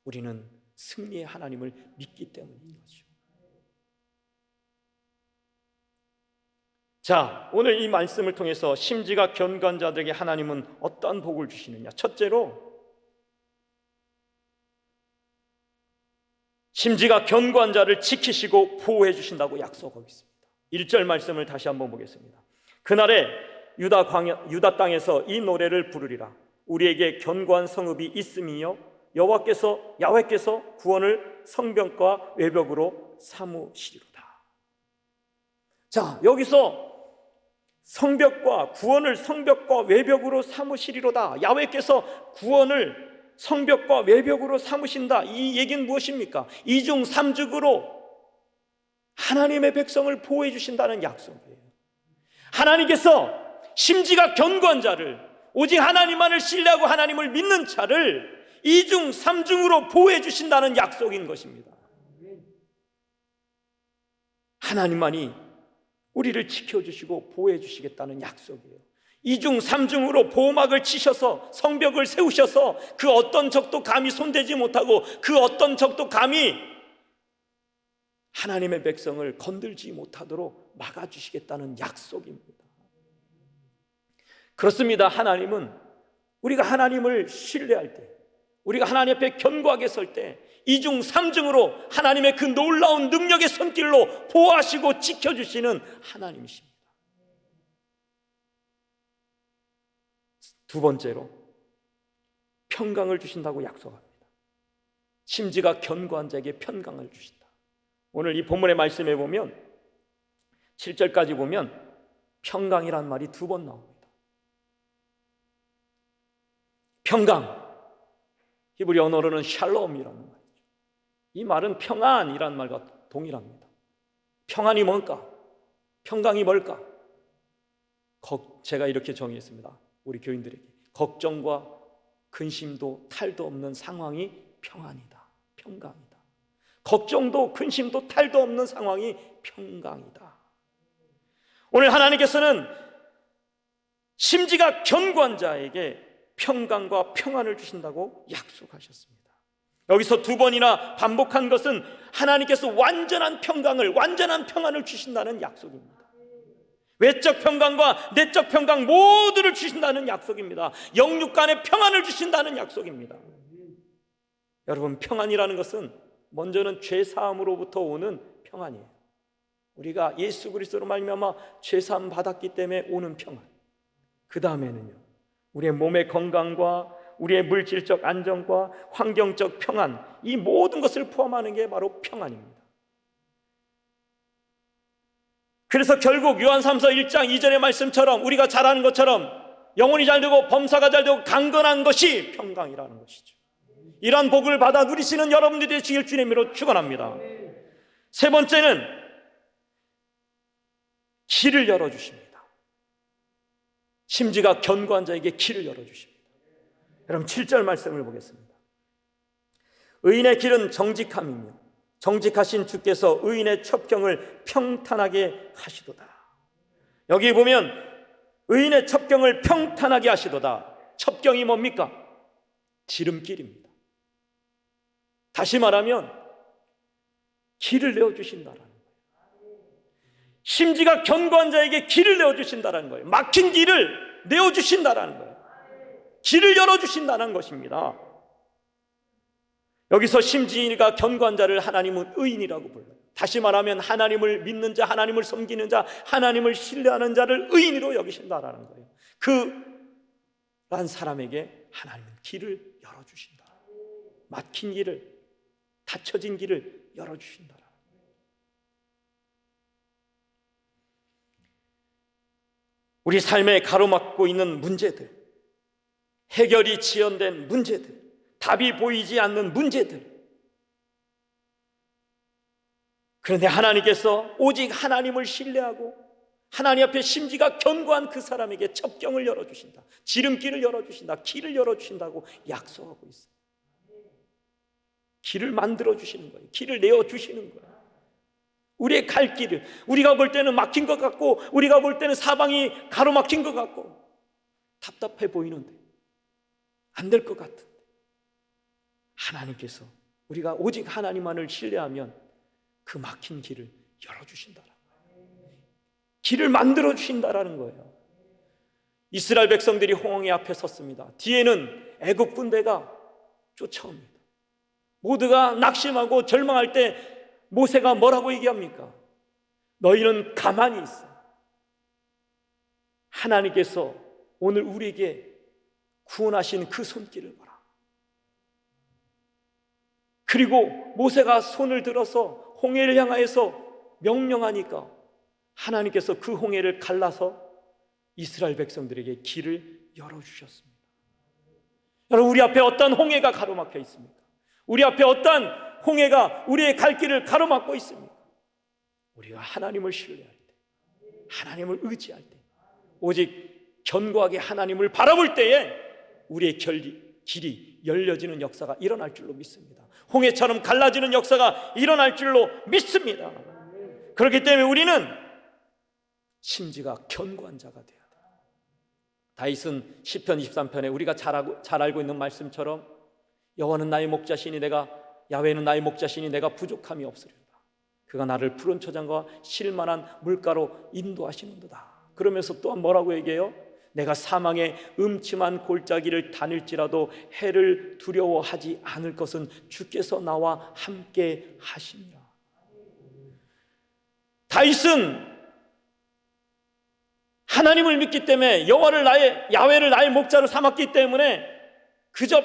우리는 승리의 하나님을 믿기 때문인 거죠. 자, 오늘 이 말씀을 통해서 심지가 견고한 자들에게 하나님은 어떤 복을 주시느냐? 첫째로, 심지가 견고한 자를 지키시고 보호해 주신다고 약속하고 있습니다. 1절 말씀을 다시 한번 보겠습니다. 그날에 유다 땅에서 이 노래를 부르리라. 우리에게 견고한 성읍이 있음이요 야훼께서 구원을 성벽과 외벽으로 삼으시리로다. 자, 여기서 성벽과 구원을 성벽과 외벽으로 삼으시리로다. 야훼께서 구원을 성벽과 외벽으로 삼으신다. 이 얘기는 무엇입니까? 이중 삼중으로 하나님의 백성을 보호해 주신다는 약속이에요. 하나님께서 심지가 견고한 자를, 오직 하나님만을 신뢰하고 하나님을 믿는 자를 이중 삼중으로 보호해 주신다는 약속인 것입니다. 하나님만이 우리를 지켜주시고 보호해 주시겠다는 약속이에요. 이중 삼중으로 보호막을 치셔서 성벽을 세우셔서 그 어떤 적도 감히 손대지 못하고 그 어떤 적도 감히 하나님의 백성을 건들지 못하도록 막아주시겠다는 약속입니다. 그렇습니다. 하나님은 우리가 하나님을 신뢰할 때, 우리가 하나님 앞에 견고하게 설 때 이중 삼중으로 하나님의 그 놀라운 능력의 손길로 보호하시고 지켜주시는 하나님이십니다. 두 번째로, 평강을 주신다고 약속합니다. 심지가 견고한 자에게 평강을 주신다. 오늘 이 본문의 말씀에 보면 7절까지 보면 평강이란 말이 2번 나옵니다. 평강, 히브리 언어로는 샬롬이라는 말이죠. 이 말은 평안이라는 말과 동일합니다. 평안이 뭘까? 평강이 뭘까? 제가 이렇게 정의했습니다. 우리 교인들에게 걱정과 근심도 탈도 없는 상황이 평안이다, 평강이다. 걱정도 근심도 탈도 없는 상황이 평강이다. 오늘 하나님께서는 심지가 견고한 자에게 평강과 평안을 주신다고 약속하셨습니다. 여기서 2번이나 반복한 것은 하나님께서 완전한 평강을, 완전한 평안을 주신다는 약속입니다. 외적 평강과 내적 평강 모두를 주신다는 약속입니다. 영육 간의 평안을 주신다는 약속입니다. 여러분, 평안이라는 것은 먼저는 죄 사함으로부터 오는 평안이에요. 우리가 예수 그리스도로 말미암아 죄 사함 받았기 때문에 오는 평안. 그 다음에는요, 우리의 몸의 건강과 우리의 물질적 안정과 환경적 평안, 이 모든 것을 포함하는 게 바로 평안입니다. 그래서 결국 요한삼서 1장 2절의 말씀처럼 우리가 잘 아는 것처럼 영혼이 잘 되고 범사가 잘 되고 강건한 것이 평강이라는 것이죠. 이러한 복을 받아 누리시는 여러분들이 되시길 주님으로 축원합니다. 세 번째는 길을 열어주십니다. 심지가 견고한 자에게 길을 열어주십니다. 여러분, 7절 말씀을 보겠습니다. 의인의 길은 정직함이며 정직하신 주께서 의인의 첩경을 평탄하게 하시도다. 여기 보면 의인의 첩경을 평탄하게 하시도다. 첩경이 뭡니까? 지름길입니다. 다시 말하면 길을 내어주신다라는 거예요. 심지가 견고한 자에게 길을 내어주신다라는 거예요. 막힌 길을 내어주신다라는 거예요. 길을 열어주신다는 것입니다. 여기서 심지가 견고한 자를 하나님은 의인이라고 불러요. 다시 말하면 하나님을 믿는 자, 하나님을 섬기는 자, 하나님을 신뢰하는 자를 의인으로 여기신다라는 거예요. 그란 사람에게 하나님은 길을 열어주신다. 막힌 길을, 닫혀진 길을 열어주신다. 우리 삶에 가로막고 있는 문제들, 해결이 지연된 문제들, 답이 보이지 않는 문제들, 그런데 하나님께서 오직 하나님을 신뢰하고 하나님 앞에 심지가 견고한 그 사람에게 첩경을 열어주신다, 지름길을 열어주신다, 길을 열어주신다고 약속하고 있어요. 길을 만들어주시는 거예요. 길을 내어주시는 거예요. 우리의 갈 길을, 우리가 볼 때는 막힌 것 같고, 우리가 볼 때는 사방이 가로막힌 것 같고 답답해 보이는데, 안 될 것 같은데, 하나님께서 우리가 오직 하나님만을 신뢰하면 그 막힌 길을 열어주신다라는 거예요. 길을 만들어주신다라는 거예요. 이스라엘 백성들이 홍해 앞에 섰습니다. 뒤에는 애굽 군대가 쫓아옵니다. 모두가 낙심하고 절망할 때 모세가 뭐라고 얘기합니까? 너희는 가만히 있어. 하나님께서 오늘 우리에게 구원하신 그 손길을 봐라. 그리고 모세가 손을 들어서 홍해를 향하여서 명령하니까 하나님께서 그 홍해를 갈라서 이스라엘 백성들에게 길을 열어주셨습니다. 여러분, 우리 앞에 어떤 홍해가 가로막혀 있습니까? 우리 앞에 어떤 홍해가 우리의 갈 길을 가로막고 있습니까? 우리가 하나님을 신뢰할 때, 하나님을 의지할 때, 오직 견고하게 하나님을 바라볼 때에 우리의 길이 열려지는 역사가 일어날 줄로 믿습니다. 홍해처럼 갈라지는 역사가 일어날 줄로 믿습니다. 그렇기 때문에 우리는 심지가 견고한 자가 되어야 돼요. 다윗은 시편 23편에 우리가 잘 알고 있는 말씀처럼 여호와는 나의 목자시니 야훼는 나의 목자시니 내가 부족함이 없으리로다. 그가 나를 푸른 초장과 쉴만한 물가로 인도하시는도다. 그러면서 또한 뭐라고 얘기해요? 내가 사망의 음침한 골짜기를 다닐지라도 해를 두려워하지 않을 것은 주께서 나와 함께 하시니라. 다윗은 하나님을 믿기 때문에 야훼를 나의 목자로 삼았기 때문에 그저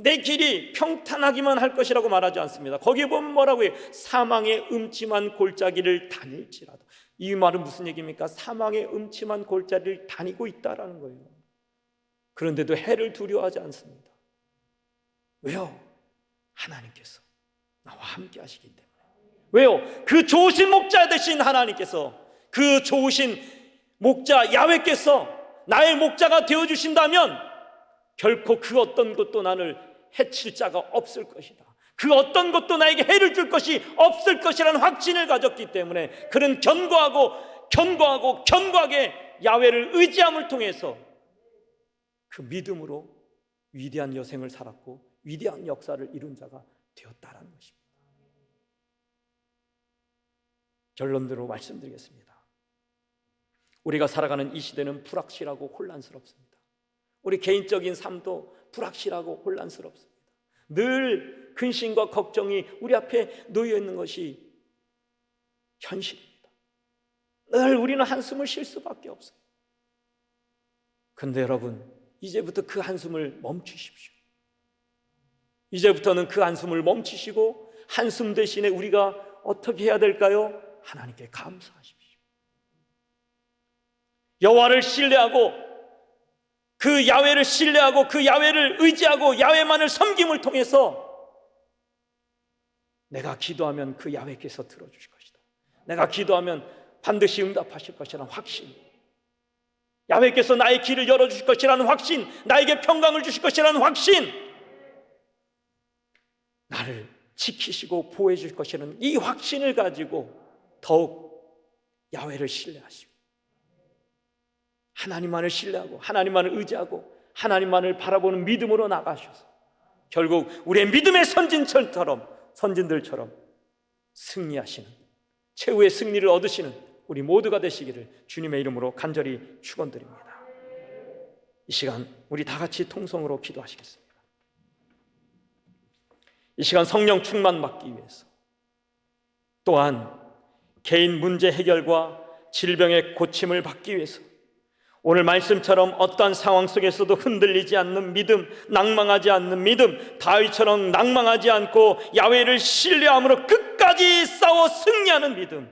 내 길이 평탄하기만 할 것이라고 말하지 않습니다. 거기에 보면 뭐라고 해요? 사망의 음침한 골짜기를 다닐지라도. 이 말은 무슨 얘기입니까? 사망의 음침한 골짜기를 다니고 있다라는 거예요. 그런데도 해를 두려워하지 않습니다. 왜요? 하나님께서 나와 함께 하시기 때문에. 왜요? 그 좋으신 목자 되신 하나님께서, 그 좋으신 목자 야훼께서 나의 목자가 되어주신다면 결코 그 어떤 것도 나를 해칠 자가 없을 것이다. 그 어떤 것도 나에게 해를 줄 것이 없을 것이라는 확신을 가졌기 때문에 그는 견고하게 야훼를 의지함을 통해서 그 믿음으로 위대한 여생을 살았고 위대한 역사를 이룬 자가 되었다라는 것입니다. 결론으로 말씀드리겠습니다. 우리가 살아가는 이 시대는 불확실하고 혼란스럽습니다. 우리 개인적인 삶도 불확실하고 혼란스럽습니다. 늘 근심과 걱정이 우리 앞에 놓여 있는 것이 현실입니다. 늘 우리는 한숨을 쉴 수밖에 없어요. 근데 여러분, 이제부터 그 한숨을 멈추십시오. 이제부터는 그 한숨을 멈추시고 한숨 대신에 우리가 어떻게 해야 될까요? 하나님께 감사하십시오. 여호와를 신뢰하고 그 야훼를 신뢰하고 그 야훼를 의지하고 야훼만을 섬김을 통해서 내가 기도하면 그 야훼께서 들어주실 것이다. 내가 기도하면 반드시 응답하실 것이라는 확신, 야훼께서 나의 길을 열어주실 것이라는 확신, 나에게 평강을 주실 것이라는 확신, 나를 지키시고 보호해 주실 것이라는 이 확신을 가지고 더욱 야훼를 신뢰하시고 하나님만을 신뢰하고 하나님만을 의지하고 하나님만을 바라보는 믿음으로 나가셔서 결국 우리의 믿음의 선진들처럼 승리하시는, 최후의 승리를 얻으시는 우리 모두가 되시기를 주님의 이름으로 간절히 축원드립니다. 이 시간 우리 다 같이 통성으로 기도하시겠습니다. 이 시간 성령 충만 받기 위해서, 또한 개인 문제 해결과 질병의 고침을 받기 위해서 오늘 말씀처럼 어떠한 상황 속에서도 흔들리지 않는 믿음, 낭망하지 않는 믿음, 다윗처럼 낭망하지 않고 야훼를 신뢰함으로 끝까지 싸워 승리하는 믿음,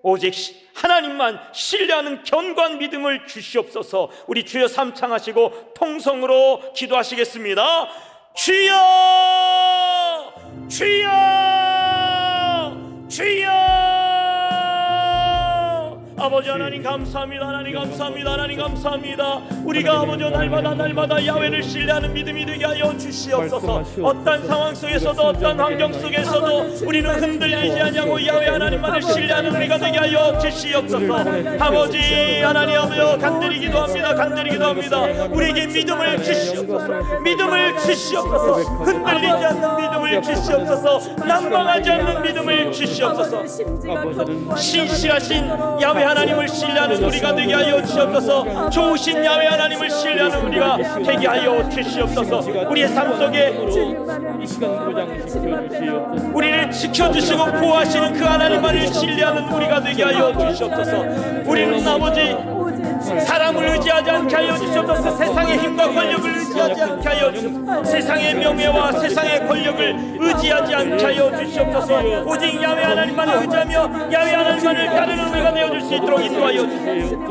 오직 하나님만 신뢰하는 견고한 믿음을 주시옵소서. 우리 주여 삼창하시고 통성으로 기도하시겠습니다. 주여, 주여, 주여. 아버지 하나님 감사합니다. 하나님 감사합니다. 하나님 감사합니다. 우리가 아버지 날마다 야훼를 신뢰하는 믿음이 되게 하여 주시옵소서. 어떤 상황 속에서도 어떤 환경 속에서도 우리는 흔들리지 않냐고 야훼 하나님만을 신뢰하는 우리가 되게 하여 주시옵소서. 아버지 하나님 아버지 간절히 기도합니다. 간절히 기도합니다. 우리에게 믿음을 주시옵소서. 믿음을 주시옵소서. 흔들리지 않는 믿음을 주시옵소서. 낭망하지 않는 믿음을 주시옵소서. 신실하신 야훼 하나님을 신뢰하는 우리가 되게 하여 주시옵소서. 좋으신 야훼 하나님을 신뢰하는 우리가 되게 하여 주시옵소서. 우리의 삶 속에 우리를 지켜주시고 보호하시는 그 하나님만을 신뢰하는 우리가 되게 하여 주시옵소서. 우리는 아버지 사람을 의지하지 않게 하여 주시옵소서. 세상의 힘과 권력을 의지하지 않게 하여 주시옵소서. 세상의 명예와 세상의 권력을 의지하지 않게 하여 주시옵소서. 오직 야훼 하나님만을 의지하며 야훼 하나님만을 따르는 우리가 되어줄 수 있도록 인도하여 주시옵소서.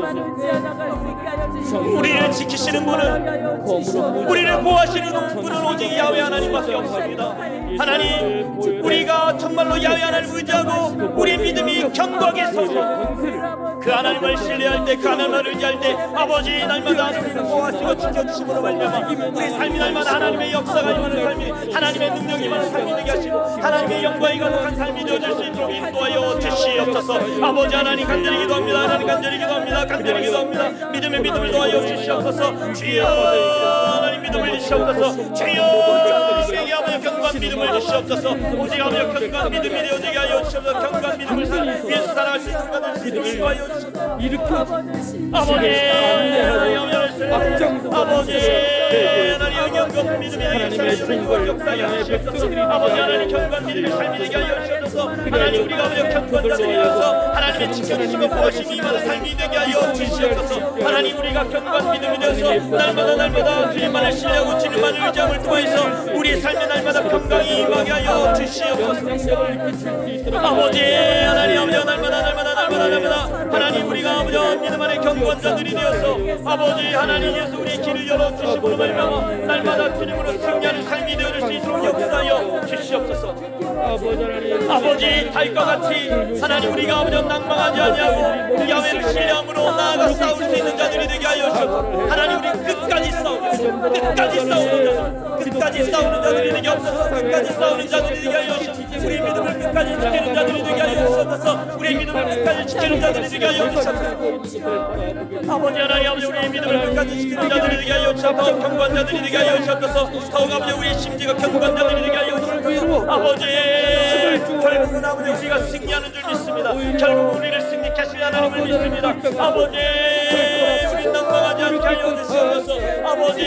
우리를 지키시는 분은, 우리를 보호하시는 분은 오직 야훼 하나님밖에 없습니다. 하나님, 우리가 정말로 야훼 하나님을 의지하고 우리의 믿음이 견고하게 서서 그 하나님을 신뢰할 때, 그 하나님을 의지할 때 아버지 날마다 하나님을 보호하시고 지켜주심으로 말미암아 우리 삶이 날마다 하나님의 역사가 임하는 삶이, 하나님의 능력이 임하는 삶이 되게 하시고 하나님의 영광이 가득한 삶이 되어질 수 있도록 인도하여 주시옵소서. 아버지 하나님 간절히 기도합니다. 하나님 간절히 기도합니다. 간절히 기도합니다. 믿음을 더하여 주시옵소서. 주여 하나님 믿음을 주시옵소서. 주여 우리에게 아버지 견고한 믿음을 주시옵소서. 오직 아버지 견고한 믿음이 되어지게 하여 주시옵소서. 견고한 믿음을 위해서 살아갈 수 있는 것을 인도하여 주시옵소서. 아버지 아버지 하나님 영광 믿음이 하여 주시옵소서. 역사하여 주시옵소서. 아버지 하나님 견고한 믿음이 삶이 되게 하여 주시옵소서. 하나님 우리가 아버지 견고한 자들이어서 하나님의 지켜주시고 보호하심이 임하는 삶이 되게 하여 주시옵소서. 하나님 우리가 견고한 믿음이 되어서 날마다 주님만을 신뢰하고 주님만을 의지함을 통해서 우리의 삶의 날마다 건강이 임하게 하여 주시옵소서. 아버지 하나님 아버지 날마다 하나님 우리가 아버지 믿음 안에 견고한 자들이 되어서 아버지 하나님 예수 우리의 길을 열어주시고 말미암아 날마다 주님으로 승리하는 삶이 되어질 수 있도록 역사하여 주시옵소서. 아버지 다윗과 같이 하나님 우리가 아버지 낭망하지 아니하고 그 야훼를 신뢰함으로 나아가 싸울 수 있는 자들이 되게 하여 주옵소서. 하나님 우리 끝까지 싸우는 자들이 되게 없어서 끝까지 싸우는 자들이 되게 하여 주옵소서. 우리 믿음을 끝까지 지키는 자들이 되게 하여 주옵소서. 우리 믿음을 끝까지 지키는 자들이 되게 하여 주옵소서. 아버지 하나님 아버지 우리의 믿음을 끝까지 지키는 자들이 되게 하여 주옵소서. 견고한 자들이 되게 하여 주옵소서. 더욱 아버지 우리의 심지가 견고한 자들이 되게 하여 주옵소서. 아버지 결국은 아버지 우리가 승리하는 줄 믿습니다. 결국 우리를 승리케 하시는 하나님을 믿습니다. 아버지 우리 낭망하지 않게 하여 주시옵소서. 아버지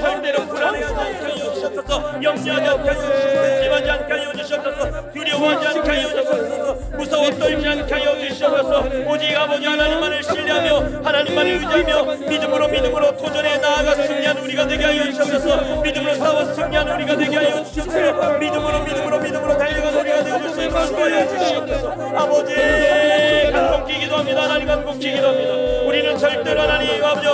절대로 불안해하지 않게 하여 주시옵소서. 주시옵소서. 염려하지 않게 하여 주시옵소서. 걱정하지 않게 하여 주시옵소서. 두려워하지 않게 하여 주시옵소서. 무서워 떨지 않게 하여 주시옵소서. 오직 아버지 하나님만을 신뢰하며 하나님만을 의지하며 믿음으로 도전에 나아가 승리하는 우리가 되게 하여 주시옵소서. 믿음으로 싸워 승리하는 우리가 되게 하여 주시옵소서. 믿음으로 달려가는 우리가 되어 주시옵소서. 아버지 간곡히 기도합니다. 하나님 간곡히 기도합니다. 우리는 절대로 하나님 아버지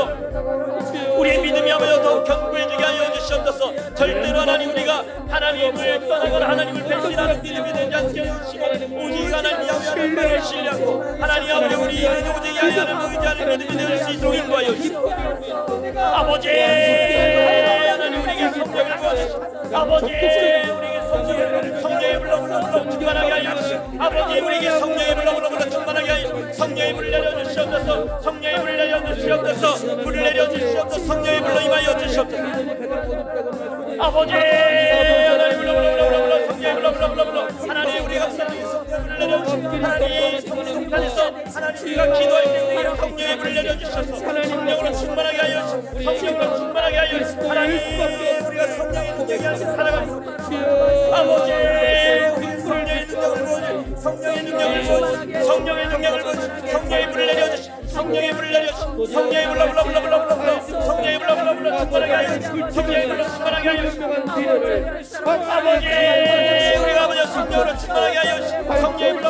우리의 믿음이 아버지 더욱 견고해지게 하여 주시옵소서. 절대로 하나님 우리가 하나님을 떠나거나 하나님을 배신하는 믿음이 되지 않게 해주시고 오직 하나님 하나님만을 신뢰하고 하나님 아버지 우리 오직 하나님을 의지하는 믿음이 될 수 있도록 인도하여 주시옵소서. 아버지 하나님 우리에게 성령을 부어주시옵소서. 아버지 우리에게 성령의 불러 충만하게 하여 주시옵소서. 아버지 우리에게 성령의 불러 충만하게 하여 주시옵소서. 성령의 불을 내려주시옵소서. 성령의 불을 내려주시옵소서. 불을 내려주시옵소서. 성령의 불로 임하여 주시옵소서. 아버지 하나님 불러 성령의 불러 하나님 우리가 성령의 불을 내려주시옵소서. 하나님 성령 안에서 하나님 우리가 기도할 때 우리가 성령의 불을 내려주시옵소서. 성령으로 충만하게 하여 주시옵소서. 성령으로 충만하게 하여 주시옵소서. 하나님 우리가 성령의 능력이 안에서 살아갑니다. 아버지 우리 성령의 능력을 보여주시옵소서. 성령의 능력을 보여주시옵소서. 성령의 능력을 보여주시옵소서. 성령의 불을 내려주시옵소서. 성령의 불을 내려주시옵소서. 성령의 불러 성령의 불러 충만하게 하여 주시옵소서. 성령의 불러 충만하게 하여 주시옵소서. 아버지 우리가 아버지 성령으로 충만하게 하여 주시옵소서. 성령의 불러